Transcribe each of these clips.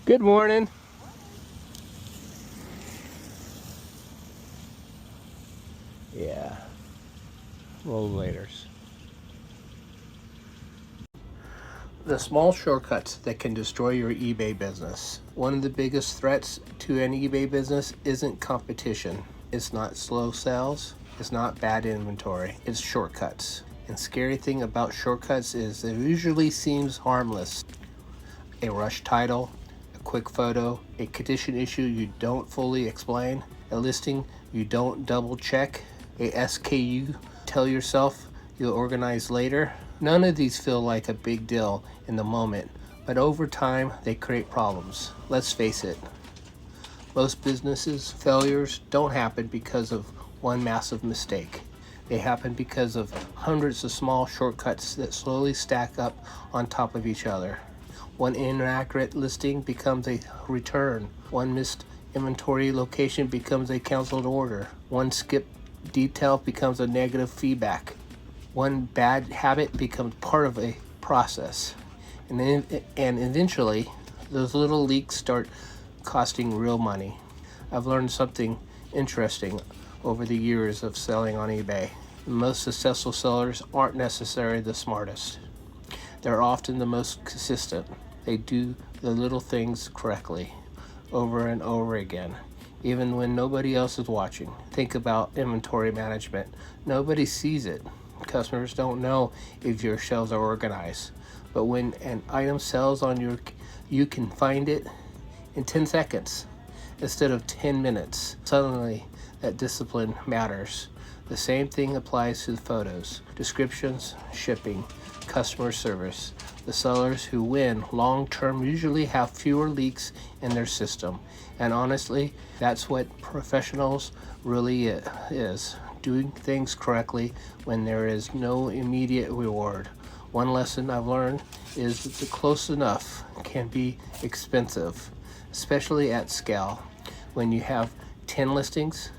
Good morning. Yeah, rollerbladers. The small shortcuts that can destroy your eBay business. One of the biggest threats to an eBay business isn't competition. It's not slow sales. It's not bad inventory. It's shortcuts. And scary thing about shortcuts is it usually seems harmless. A rush title, a quick photo, a condition issue you don't fully explain, a listing you don't double check, a SKU tell yourself you'll organize later. None of these feel like a big deal in the moment, but over time they create problems. Let's face it, most businesses failures don't happen because of one massive mistake. They happen because of hundreds of small shortcuts that slowly stack up on top of each other. One inaccurate listing becomes a return. One missed inventory location becomes a canceled order. One skipped detail becomes a negative feedback. One bad habit becomes part of a process. And eventually, those little leaks start costing real money. I've learned something interesting over the years of selling on eBay. Most successful sellers aren't necessarily the smartest. They're often the most consistent. They do the little things correctly, over and over again, even when nobody else is watching. Think about inventory management. Nobody sees it. Customers don't know if your shelves are organized. But when an item sells on you can find it in 10 seconds instead of 10 minutes. Suddenly, that discipline matters. The same thing applies to the photos, descriptions, shipping, customer service. The sellers who win long-term usually have fewer leaks in their system. And honestly, that's what professionals really is. Doing things correctly when there is no immediate reward. One lesson I've learned is that the close enough can be expensive, especially at scale. When you have 10 listings,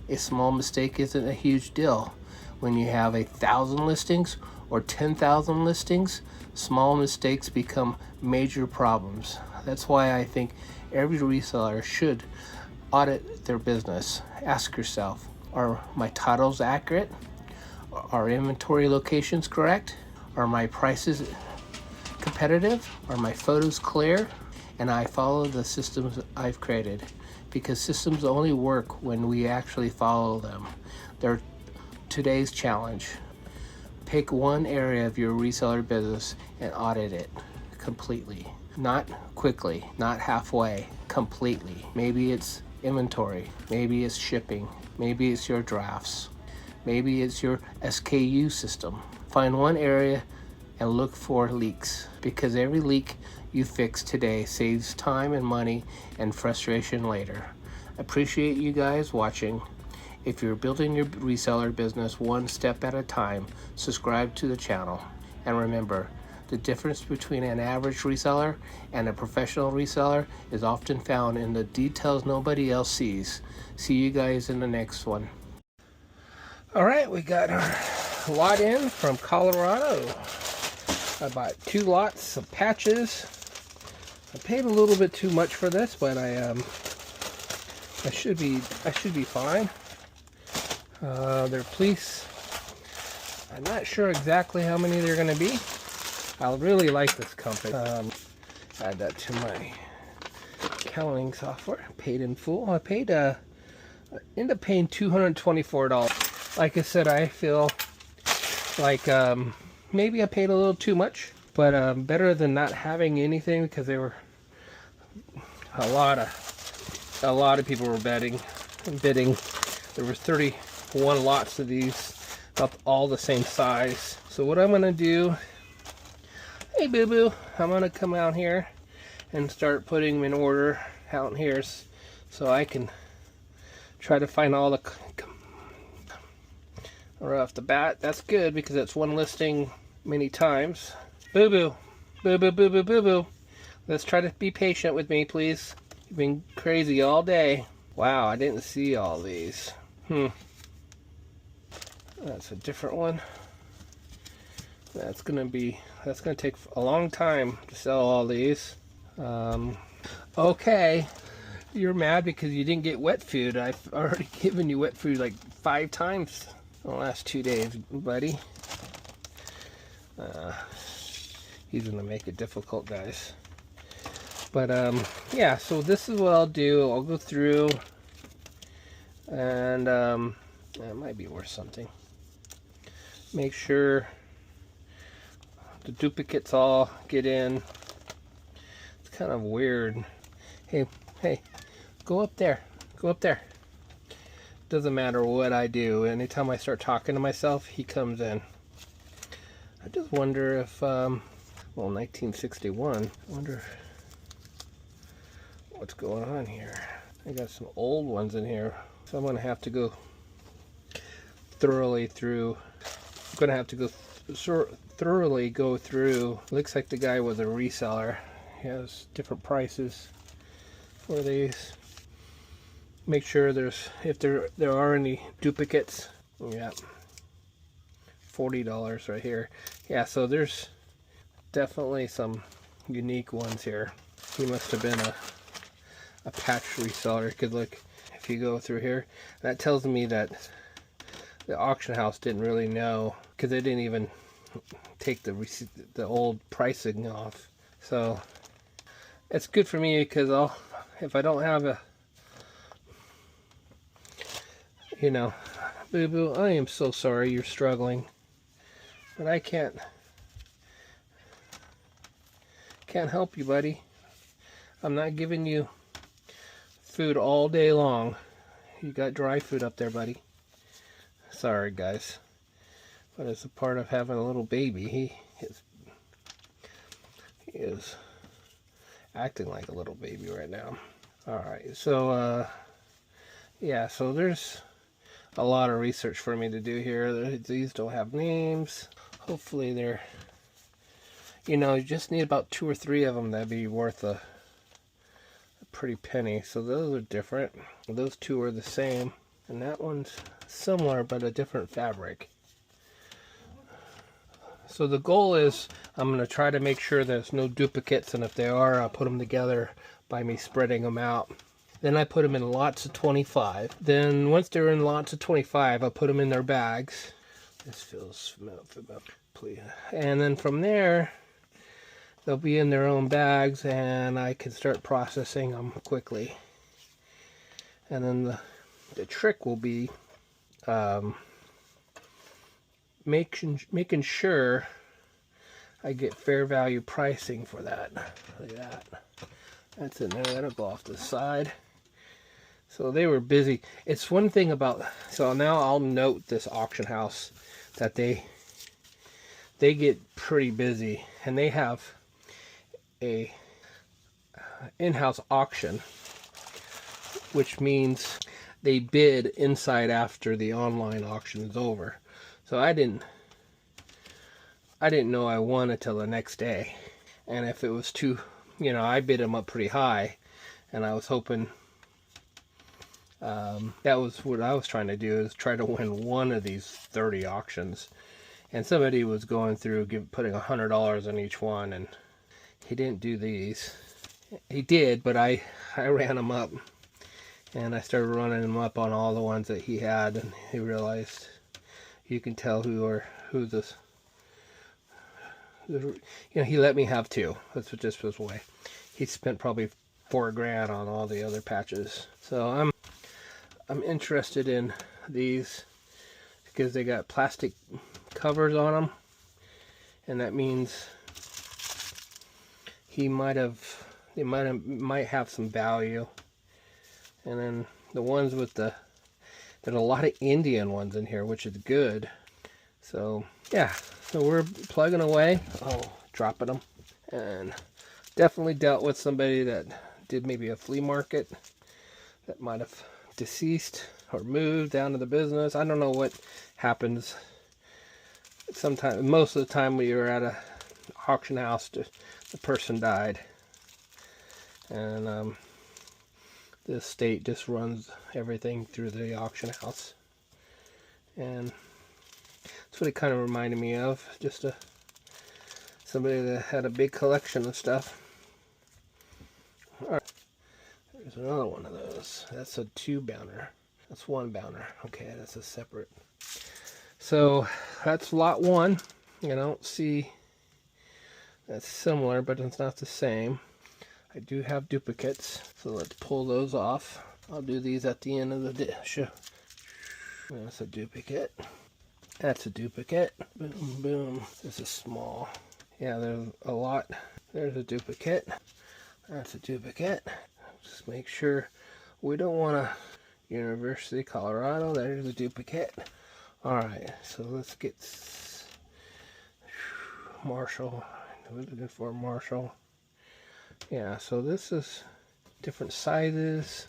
a small mistake isn't a huge deal. When you have 1,000 listings or 10,000 listings, small mistakes become major problems. That's why I think every reseller should audit their business. Ask yourself, are my titles accurate? Are inventory locations correct? Are my prices competitive? Are my photos clear? And I follow the systems I've created, because systems only work when we actually follow them. They're today's challenge. Pick one area of your reseller business and audit it completely. Not quickly, not halfway, completely. Maybe it's inventory, maybe it's shipping, maybe it's your drafts, maybe it's your SKU system. Find one area and look for leaks, because every leak you fix today saves time and money and frustration later. Appreciate you guys watching. If you're building your reseller business one step at a time, subscribe to the channel. And remember, the difference between an average reseller and a professional reseller is often found in the details nobody else sees. See you guys in the next one. All right, we got our lot in from Colorado. I bought 2 lots of patches. I paid a little bit too much for this, but I should be fine. They're police. I'm not sure exactly how many they're going to be. I really like this company. Add that to my accounting software. Paid in full. I paid ended up paying $224. Like I said, I feel like maybe I paid a little too much, but better than not having anything, because they were a lot of people were bidding. There were 31 lots of these, about all the same size. So what I'm gonna do, hey boo boo, I'm gonna come out here and start putting them in order out here, so I can try to find all the right off the bat. That's good, because that's one listing many times. Boo boo, boo boo, boo boo, boo boo. Let's try to be patient with me, please. You've been crazy all day. Wow, I didn't see all these. That's a different one. That's gonna take a long time to sell all these. Okay, you're mad because you didn't get wet food. I've already given you wet food like 5 times in the last 2 days, buddy. He's gonna make it difficult, guys. But yeah, so this is what I'll do. I'll go through, and it might be worth something. Make sure the duplicates all get in. It's kind of weird. Hey, go up there. Go up there. Doesn't matter what I do. Anytime I start talking to myself, he comes in. I just wonder if, well, 1961. I wonder what's going on here. I got some old ones in here, so I'm gonna have to go thoroughly through. I'm gonna have to go thoroughly go through. Looks like the guy was a reseller. He has different prices for these. Make sure if there are any duplicates. Yeah, $40 right here. Yeah, so there's definitely some unique ones here. He must have been a patch reseller, because look, if you go through here, that tells me that the auction house didn't really know, because they didn't even take the old pricing off. So it's good for me, because if I don't have a, you know, boo boo, I am so sorry you're struggling, but I can't help you, buddy. I'm not giving you food all day long. You got dry food up there, buddy. Sorry, guys, but it's a part of having a little baby. He is acting like a little baby right now. All right, so yeah, so there's a lot of research for me to do here. These don't have names. Hopefully they're, you just need about 2 or 3 of them. That'd be worth a pretty penny. So those are different. Those 2 are the same, and that one's similar but a different fabric. So the goal is I'm going to try to make sure there's no duplicates, and if they are, I'll put them together by me spreading them out. Then I put them in lots of 25. Then once they're in lots of 25, I put them in their bags. This feels familiar, please. And then from there, they'll be in their own bags, and I can start processing them quickly. And then the trick will be making sure I get fair value pricing for that. Look at that. That's in there. That'll go off to the side. So they were busy. It's one thing about, so now I'll note this auction house that they get pretty busy, and they have a in-house auction, which means they bid inside after the online auction is over. So I didn't know I won until the next day. And if it was too, I bid them up pretty high, and I was hoping, that was what I was trying to do, is try to win one of these 30 auctions. And somebody was going through putting $100 on each one, and he didn't do these. He did, but I ran them up, and I started running them up on all the ones that he had, and he realized you can tell who this. He let me have 2. That's what this was way. He spent probably $4 grand on all the other patches. So I'm interested in these because they got plastic covers on them, and that means they might have some value. And then the ones with there's a lot of Indian ones in here, which is good. So yeah, so we're plugging away. Dropping them. And definitely dealt with somebody that did maybe a flea market that might have deceased or moved down to the business. I don't know what happens. Sometimes, most of the time when you're at a auction house, the person died, and the state just runs everything through the auction house, and that's what it kind of reminded me of. Just somebody that had a big collection of stuff. All right. There's another one of those. That's a 2-bounder. That's 1-bounder. Okay, that's a separate. So that's lot 1. I don't see that's similar, but it's not the same. I do have duplicates, so let's pull those off. I'll do these at the end of the dish. That's a duplicate. That's a duplicate. Boom, boom. This is small. Yeah, there's a lot. There's a duplicate. That's a duplicate. Just make sure we don't want to. University, Colorado. There's a duplicate. Alright, so let's get Marshall. We're looking for Marshall. Yeah, so this is different sizes.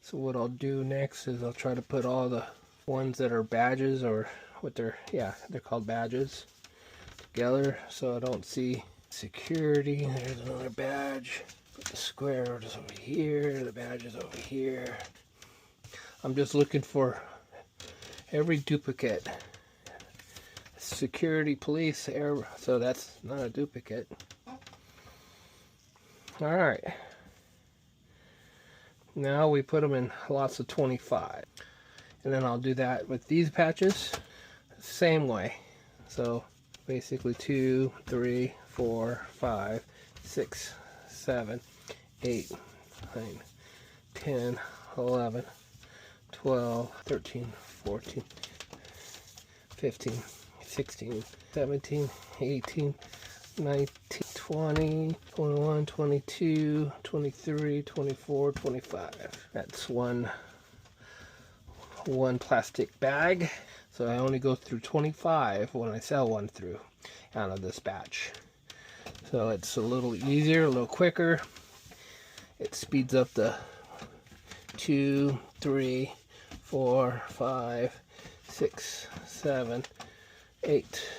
So what I'll do next is I'll try to put all the ones that are badges, or what they're called badges, together so I don't see security. There's another badge. Put the square is over here, the badge is over here. I'm just looking for every duplicate. Security, police, air, so that's not a duplicate. Alright. Now we put them in lots of 25. And then I'll do that with these patches, same way. So basically 2, 3, 4, 5, 6, 7, 8, 9, 10, 11, 12, 13, 14, 15, 16, 17, 18, 19, 20, 21, 22, 23, 24, 25. That's one plastic bag. So I only go through 25 when I sell one through out of this batch. So it's a little easier, a little quicker. It speeds up the 2, 3, 4, 5, 6, 7, 8,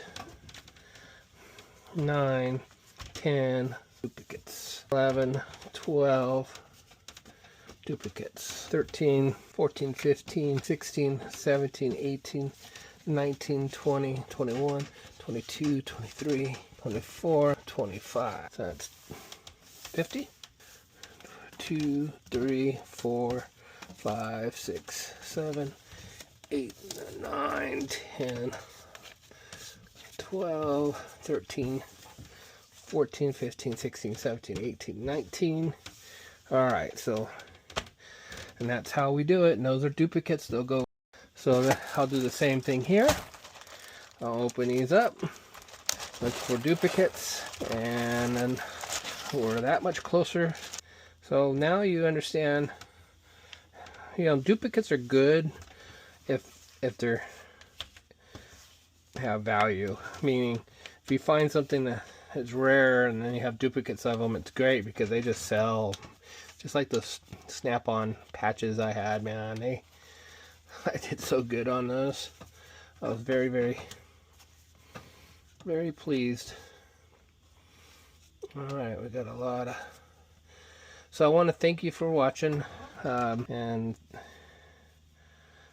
9, 10 duplicates, 11, 12 duplicates, 13, 14, 15, 16, 17, 18, 19, 20, 21, 22, 23, 24, 25. So that's 50. 2, 3, 4, 5, 6, 7, 8, 9, 10, 12, 13, 14, 15, 16, 17, 18, 19. Alright, so, and that's how we do it. And those are duplicates. They'll go. So I'll do the same thing here. I'll open these up, look for duplicates, and then we're that much closer. So now you understand, duplicates are good if they're have value. Meaning, if you find something that is rare and then you have duplicates of them, it's great because they just sell. Just like the snap-on patches I had, man. I did so good on those. I was very, very, very pleased. All right, we got a lot of. So I want to thank you for watching, and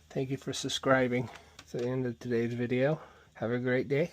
thank you for subscribing. It's the end of today's video. Have a great day.